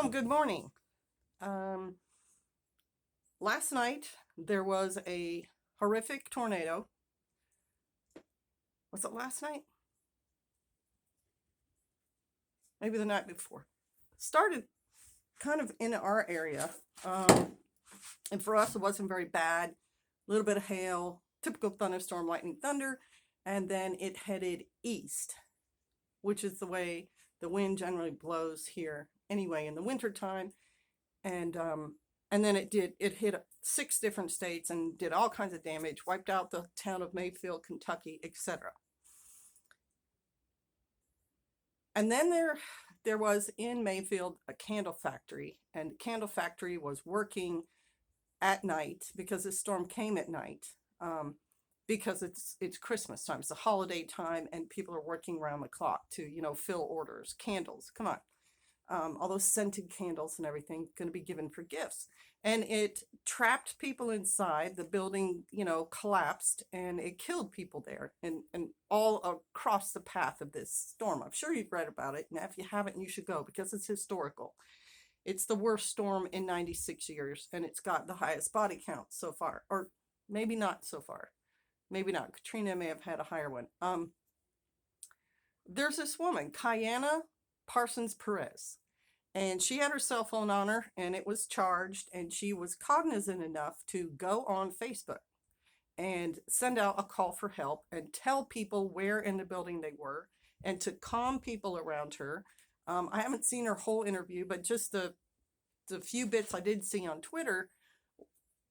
Good morning. Um, Last night there was a horrific tornado. Was it last night? Maybe the night before. Started kind of in our area. And for us, it wasn't very bad. A little bit of hail, typical thunderstorm, lightning, thunder. And then it headed east, which is the way the wind generally blows here anyway in the wintertime. And then it hit 6 different states and did all kinds of damage, wiped out the town of Mayfield, Kentucky, etc. And then there was in Mayfield a candle factory, and the candle factory was working at night because this storm came at night. Because it's Christmas time, it's a holiday time, and people are working around the clock to fill orders, candles. Come on. All those scented candles and everything going to be given for gifts. And it trapped people inside. The building, collapsed, and it killed people there and all across the path of this storm. I'm sure you've read about it. And if you haven't, you should go because it's historical. It's the worst storm in 96 years, and it's got the highest body count so far. Or maybe not so far. Maybe not. Katrina may have had a higher one. There's this woman, Kyanna Parsons Perez, and she had her cell phone on her, and it was charged, and she was cognizant enough to go on Facebook and send out a call for help and tell people where in the building they were and to calm people around her. I haven't seen her whole interview, but just the few bits I did see on Twitter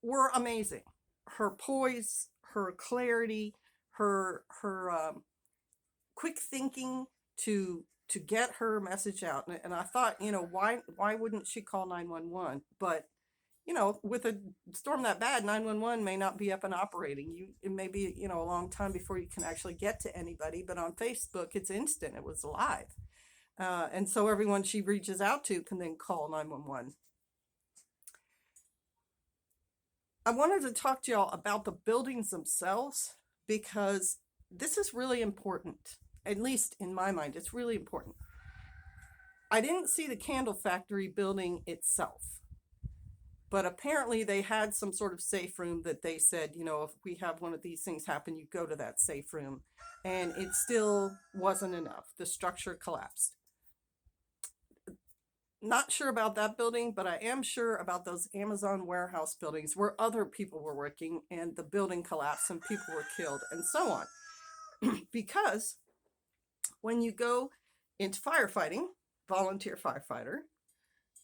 were amazing. Her poise, her clarity, her quick thinking to get her message out. And I thought, why wouldn't she call 911? But, with a storm that bad, 911 may not be up and operating. It may be, a long time before you can actually get to anybody. But on Facebook, it's instant. It was live. And so everyone she reaches out to can then call 911. I wanted to talk to y'all about the buildings themselves because this is really important. At least in my mind, it's really important. I didn't see the candle factory building itself, but apparently they had some sort of safe room that they said, if we have one of these things happen, you go to that safe room. And it still wasn't enough. The structure collapsed. Not sure about that building, but I am sure about those Amazon warehouse buildings where other people were working and the building collapsed and people were killed and so on. Because when you go into firefighting, volunteer firefighter,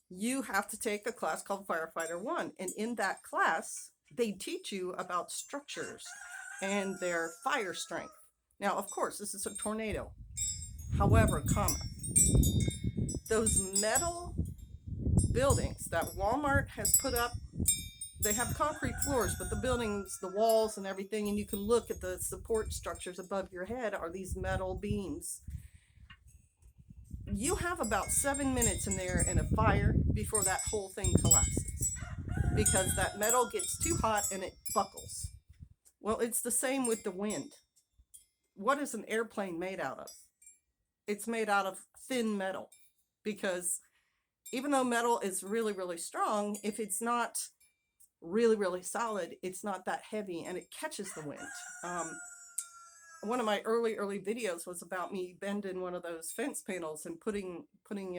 you have to take a class called Firefighter 1. And in that class, they teach you about structures and their fire strength. Now, of course, this is a tornado. However, those metal buildings that Walmart has put up, they have concrete floors, but the buildings, the walls and everything, and you can look at the support structures above your head are these metal beams. You have about 7 minutes in there in a fire before that whole thing collapses because that metal gets too hot and it buckles. Well, it's the same with the wind. What is an airplane made out of? It's made out of thin metal because even though metal is really, really strong, if it's not really, really solid, it's not that heavy and it catches the wind. One of my early videos was about me bending one of those fence panels and putting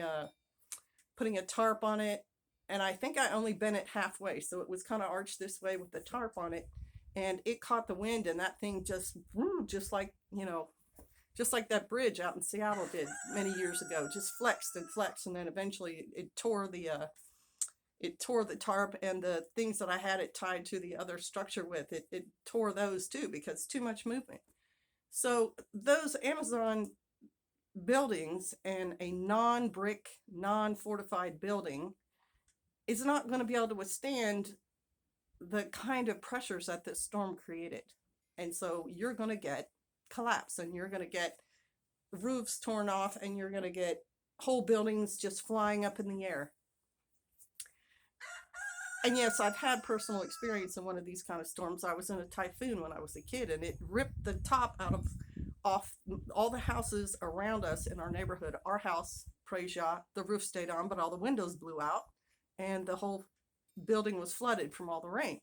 a tarp on it, and I think I only bent it halfway, so it was kind of arched this way with the tarp on it, and it caught the wind, and that thing just like that bridge out in Seattle did many years ago, just flexed and flexed, and then eventually it tore the tarp and the things that I had it tied to the other structure with. It tore those too because too much movement. So those Amazon buildings and a non-brick, non-fortified building is not going to be able to withstand the kind of pressures that this storm created. And so you're going to get collapse, and you're going to get roofs torn off, and you're going to get whole buildings just flying up in the air. And yes, I've had personal experience in one of these kind of storms. I was in a typhoon when I was a kid, and it ripped the top off all the houses around us in our neighborhood. Our house praise Yah, the roof stayed on, but all the windows blew out and the whole building was flooded from all the rain.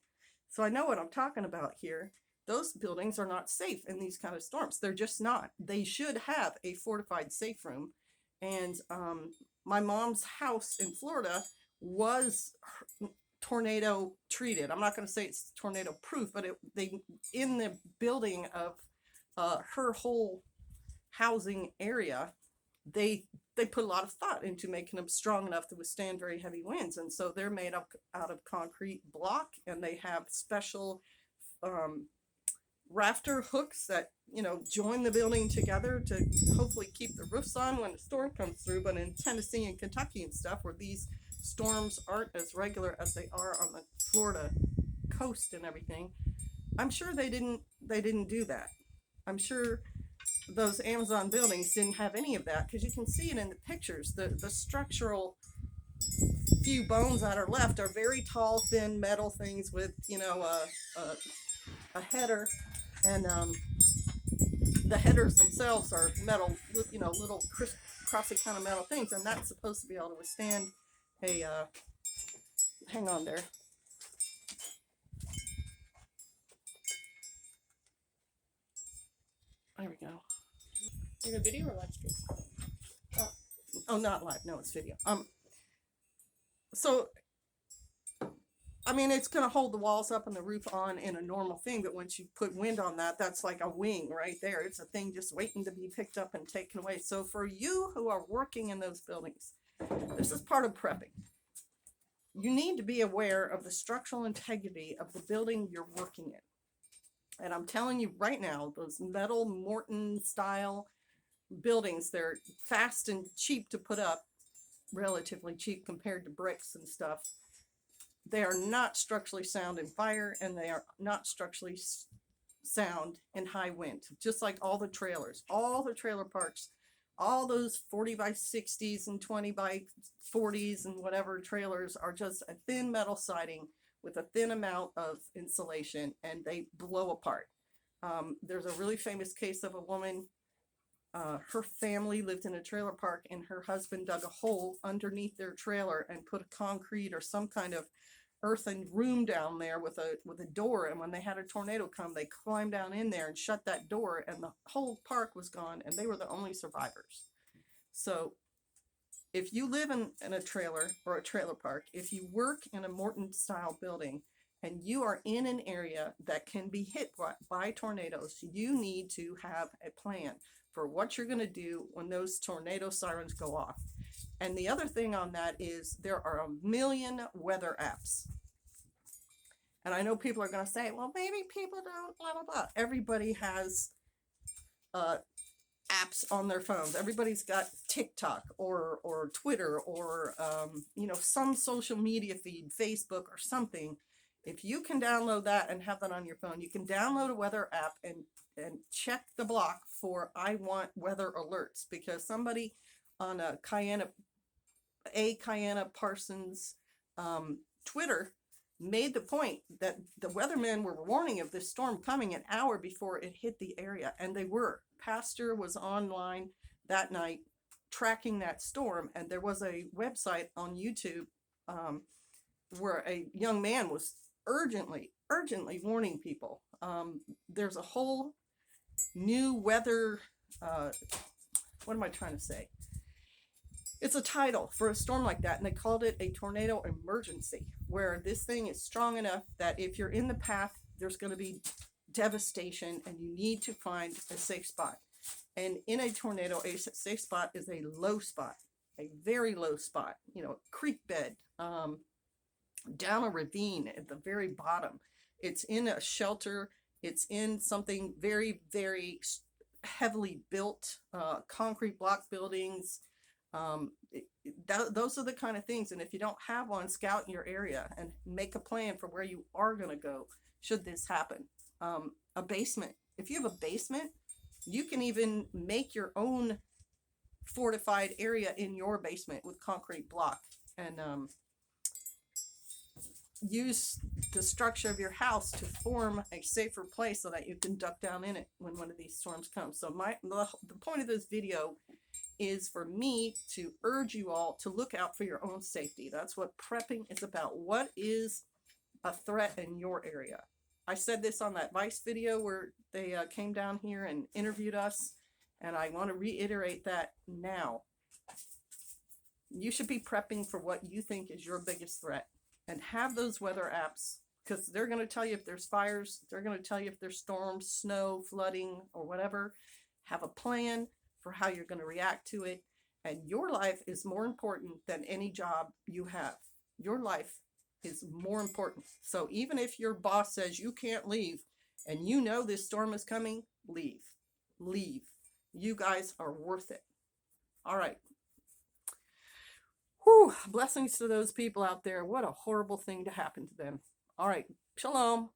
So I know what I'm talking about here. Those buildings are not safe in these kind of storms. They're just not. They should have a fortified safe room. And my mom's house in Florida was tornado treated. I'm not going to say it's tornado proof, but they in the building of her whole housing area, they put a lot of thought into making them strong enough to withstand very heavy winds. And so they're made up out of concrete block, and they have special rafter hooks that, you know, join the building together to hopefully keep the roofs on when the storm comes through. But in Tennessee and Kentucky and stuff, where these storms aren't as regular as they are on the Florida coast and everything, I'm sure they didn't do that. I'm sure those Amazon buildings didn't have any of that, because you can see it in the pictures. The structural few bones that are left are very tall, thin metal things with, you know, a header, and the headers themselves are metal, you know, little crossy kind of metal things, and that's supposed to be able to withstand a hang on there. There we go. In a video or live stream? Oh, not live. No, it's video. So, I mean, it's going to hold the walls up and the roof on in a normal thing, but once you put wind on that, that's like a wing right there. It's a thing just waiting to be picked up and taken away. So for you who are working in those buildings, this is part of prepping. You need to be aware of the structural integrity of the building you're working in. And I'm telling you right now, those metal Morton style buildings, they're fast and cheap to put up, relatively cheap compared to bricks and stuff. They are not structurally sound in fire, and they are not structurally sound in high wind. Just like all the trailer parks, all those 40 by 60s and 20 by 40s and whatever trailers are just a thin metal siding with a thin amount of insulation, and they blow apart. There's a really famous case of a woman. Her family lived in a trailer park, and her husband dug a hole underneath their trailer and put a concrete or some kind of earthen room down there with a door. And when they had a tornado come, they climbed down in there and shut that door, and the whole park was gone, and they were the only survivors. So if you live in a trailer or a trailer park, if you work in a Morton style building, and you are in an area that can be hit by tornadoes, you need to have a plan for what you're going to do when those tornado sirens go off. And the other thing on that is there are a million weather apps. And I know people are going to say, well, maybe people don't, blah, blah, blah. Everybody has apps on their phones. Everybody's got TikTok or Twitter or, you know, some social media feed, Facebook or something. If you can download that and have that on your phone, you can download a weather app and check the block for I want weather alerts, because somebody on a Kyanna Parsons Twitter made the point that the weathermen were warning of this storm coming an hour before it hit the area, and they were. Pastor was online that night tracking that storm, and there was a website on YouTube where a young man was urgently warning people. There's a whole new weather, what am I trying to say? It's a title for a storm like that, and they called it a tornado emergency, where this thing is strong enough that if you're in the path, there's going to be devastation, and you need to find a safe spot. And in a tornado, a safe spot is a low spot, a very low spot, you know, creek bed, down a ravine at the very bottom. It's in a shelter. It's in something very, very heavily built, concrete block buildings. Those are the kind of things. And if you don't have one, scout in your area and make a plan for where you are going to go should this happen. A basement. If you have a basement, you can even make your own fortified area in your basement with concrete block. And use the structure of your house to form a safer place so that you can duck down in it when one of these storms comes. So the point of this video is for me to urge you all to look out for your own safety. That's what prepping is about. What is a threat in your area? I said this on that Vice video where they came down here and interviewed us, and I want to reiterate that now. You should be prepping for what you think is your biggest threat, and have those weather apps, because they're going to tell you if there's fires, they're going to tell you if there's storms, snow, flooding, or whatever. Have a plan for how you're going to react to it, and your life is more important than any job you have. Your life is more important. So even if your boss says you can't leave and you know this storm is coming, leave. Leave. You guys are worth it. All right. Whew, blessings to those people out there. What a horrible thing to happen to them. All right. Shalom.